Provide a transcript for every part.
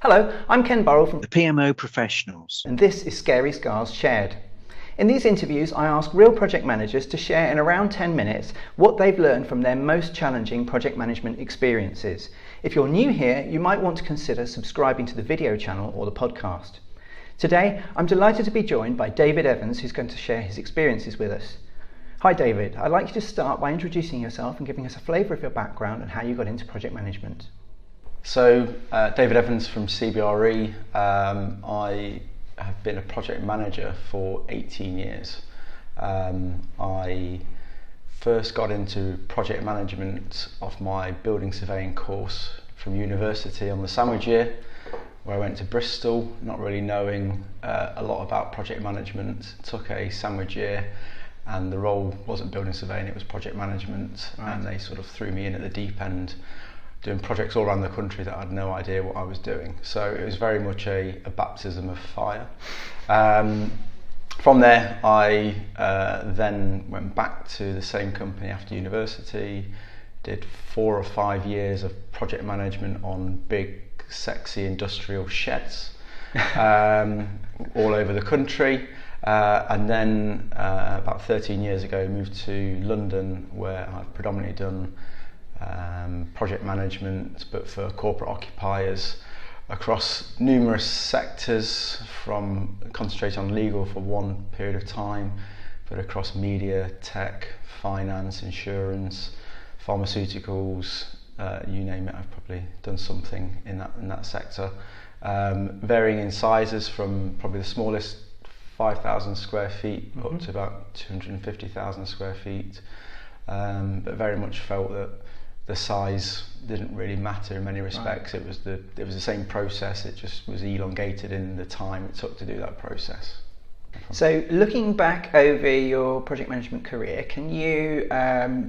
Hello, I'm Ken Burrell from The PMO Professionals. and this is Scary Scars Shared. In these interviews, I ask real project managers to share in around 10 minutes what they've learned from their most challenging project management experiences. If you're new here, you might want to consider subscribing to the video channel or the podcast. Today, I'm delighted to be joined by David Evans, who's going to share his experiences with us. Hi David, I'd like you to start by introducing yourself and giving us a flavour of your background and how you got into project management. So, David Evans from CBRE. I have been a project manager for 18 years. I first got into project management off my building surveying course from university on the sandwich year, where I went to Bristol, not really knowing a lot about project management. Took a sandwich year, and the role wasn't building surveying, it was project management, right. And they sort of threw me in at the deep end, doing projects all around the country that I had no idea what I was doing. So it was very much a baptism of fire. From there, I then went back to the same company after university, did 4 or 5 years of project management on big, sexy industrial sheds all over the country. And then about 13 years ago, moved to London, where I've predominantly done project management, but for corporate occupiers across numerous sectors, from concentrating on legal for one period of time, but across media, tech, finance, insurance, pharmaceuticals, you name it. I've probably done something in that sector, varying in sizes from probably the smallest 5,000 square feet up to about 250,000 square feet, but very much felt that the size didn't really matter in many respects. Right. It was the same process. It just was elongated in the time it took to do that process. So, looking back over your project management career, can you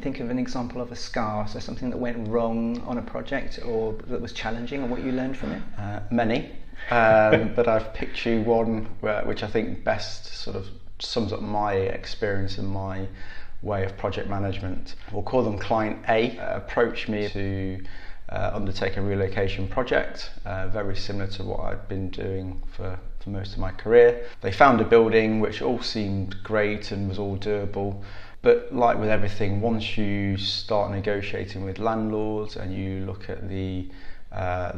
think of an example of a scar, so something that went wrong on a project or that was challenging, or what you learned from it? Many, but I've picked you one which I think best sort of sums up my experience and my way of project management. We'll call them Client A. Approached me to undertake a relocation project, very similar to what I'd been doing for most of my career. They found a building which all seemed great and was all doable, but like with everything, once you start negotiating with landlords and you look at the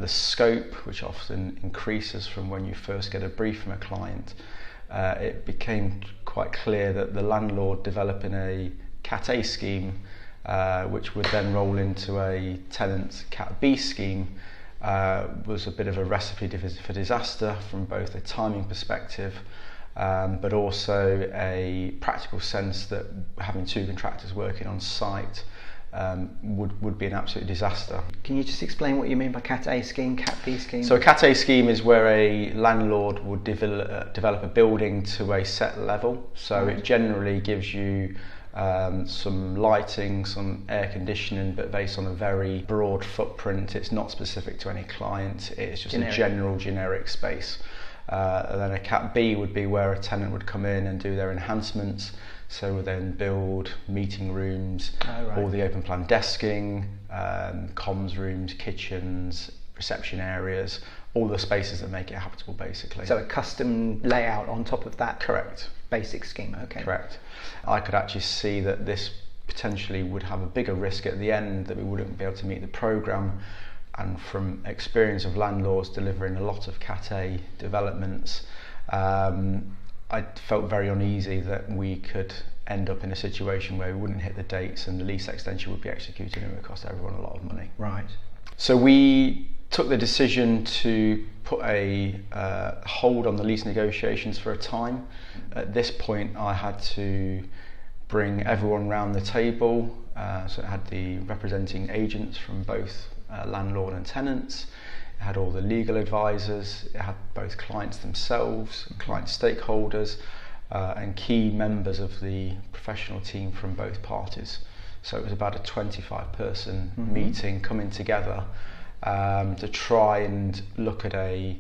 scope, which often increases from when you first get a brief from a client, it became quite clear that the landlord developing a Cat A scheme, which would then roll into a tenant Cat B scheme, was a bit of a recipe for disaster from both a timing perspective, but also a practical sense that having 2 contractors working on site would be an absolute disaster. Can you just explain what you mean by Cat A scheme, Cat B scheme? So a Cat A scheme is where a landlord would develop a building to a set level. So It generally gives you some lighting, some air conditioning, but based on a very broad footprint. It's not specific to any client, it's just a generic space. And then a Cat B would be where a tenant would come in and do their enhancements. So we'll then build meeting rooms, all the open plan desking, comms rooms, kitchens, reception areas, all the spaces that make it habitable basically. So a custom layout on top of that? Correct. Basic scheme, okay. Correct. I could actually see that this potentially would have a bigger risk at the end, that we wouldn't be able to meet the programme. And from experience of landlords delivering a lot of Cat A developments, I felt very uneasy that we could end up in a situation where we wouldn't hit the dates and the lease extension would be executed and it would cost everyone a lot of money. Right. So we took the decision to put a hold on the lease negotiations for a time. At this point, I had to bring everyone round the table. So it had the representing agents from both landlord and tenants. It had all the legal advisors, it had both clients themselves, client stakeholders, and key members of the professional team from both parties. So it was about a 25-person meeting coming together to try and look at a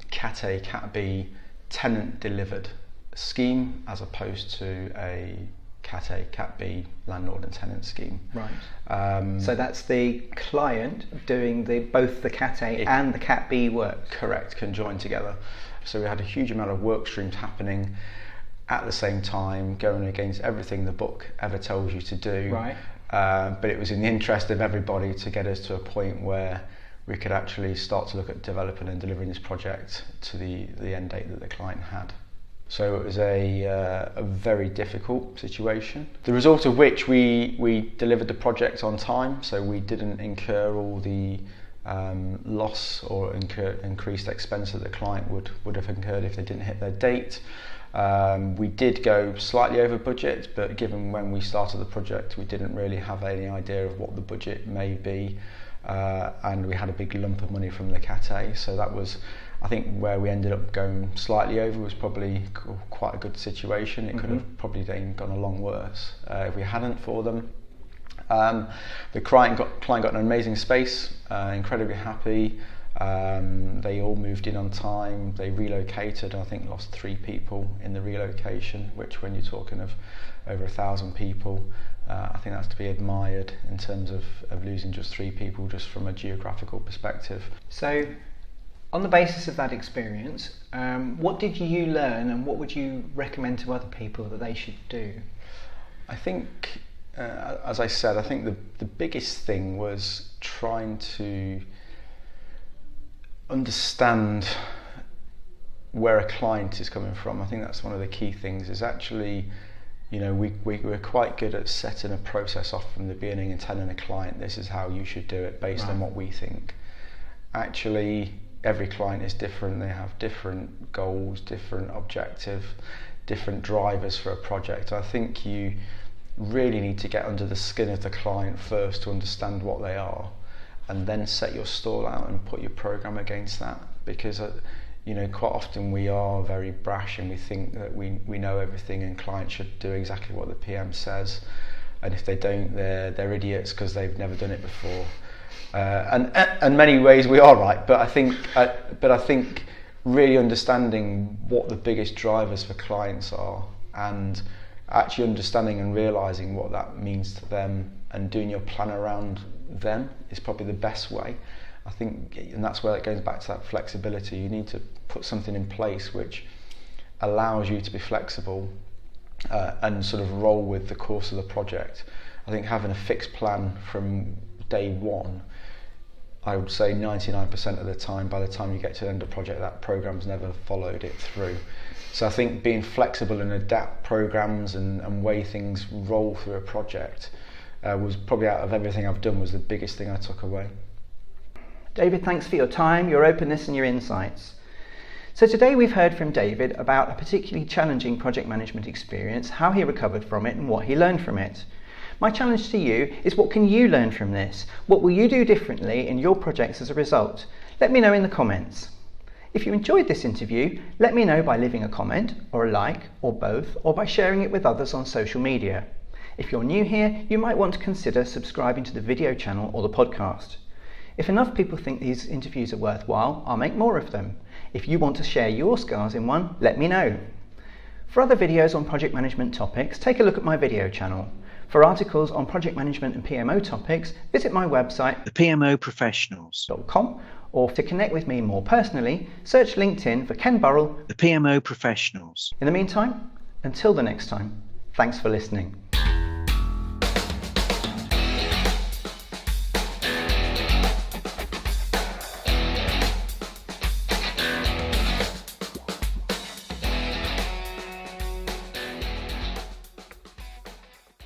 Cat A, Cat B tenant delivered scheme as opposed to a Cat A, Cat B, landlord and tenant scheme. Right. So that's the client doing both the Cat A and the Cat B work. Correct, conjoined together. So we had a huge amount of work streams happening at the same time, going against everything the book ever tells you to do. Right. But it was in the interest of everybody to get us to a point where we could actually start to look at developing and delivering this project to the end date that the client had. So it was a very difficult situation. The result of which we delivered the project on time, so we didn't incur all the loss or increased expense that the client would have incurred if they didn't hit their date. We did go slightly over budget, but given when we started the project, we didn't really have any idea of what the budget may be, and we had a big lump of money from the Cat A, so that was, I think, where we ended up going slightly over was probably quite a good situation. It could have probably gone a long worse if we hadn't for them. The client got an amazing space, incredibly happy. They all moved in on time. They relocated. I think lost 3 people in the relocation, which when you're talking of over 1,000 people, I think that's to be admired in terms of losing just 3 people just from a geographical perspective. So on the basis of that experience, what did you learn and what would you recommend to other people that they should do? I think, as I said, I think the biggest thing was trying to understand where a client is coming from. I think that's one of the key things, is actually, you know, we're quite good at setting a process off from the beginning and telling a client this is how you should do it based on what we think. Actually, every client is different. They have different goals, different objectives, different drivers for a project. I think you really need to get under the skin of the client first to understand what they are, and then set your stall out and put your program against that, because you know, quite often we are very brash and we think that we know everything and clients should do exactly what the PM says, and if they don't, they're idiots because they've never done it before. And in many ways we are right, but I think really understanding what the biggest drivers for clients are, and actually understanding and realising what that means to them and doing your plan around them is probably the best way. I think, and that's where it goes back to that flexibility. You need to put something in place which allows you to be flexible and sort of roll with the course of the project. I think having a fixed plan from day one, I would say 99% of the time, by the time you get to the end of the project, that program's never followed it through. So I think being flexible and adapt programs and way things roll through a project was probably, out of everything I've done, was the biggest thing I took away. David, thanks for your time, your openness and your insights. So today we've heard from David about a particularly challenging project management experience, how he recovered from it and what he learned from it. My challenge to you is, what can you learn from this? What will you do differently in your projects as a result? Let me know in the comments. If you enjoyed this interview, let me know by leaving a comment or a like or both, or by sharing it with others on social media. If you're new here, you might want to consider subscribing to the video channel or the podcast. If enough people think these interviews are worthwhile, I'll make more of them. If you want to share your scars in one, let me know. For other videos on project management topics, take a look at my video channel. For articles on project management and PMO topics, visit my website, thepmoprofessionals.com, or to connect with me more personally, search LinkedIn for Ken Burrell, The PMO Professionals. In the meantime, until the next time, thanks for listening.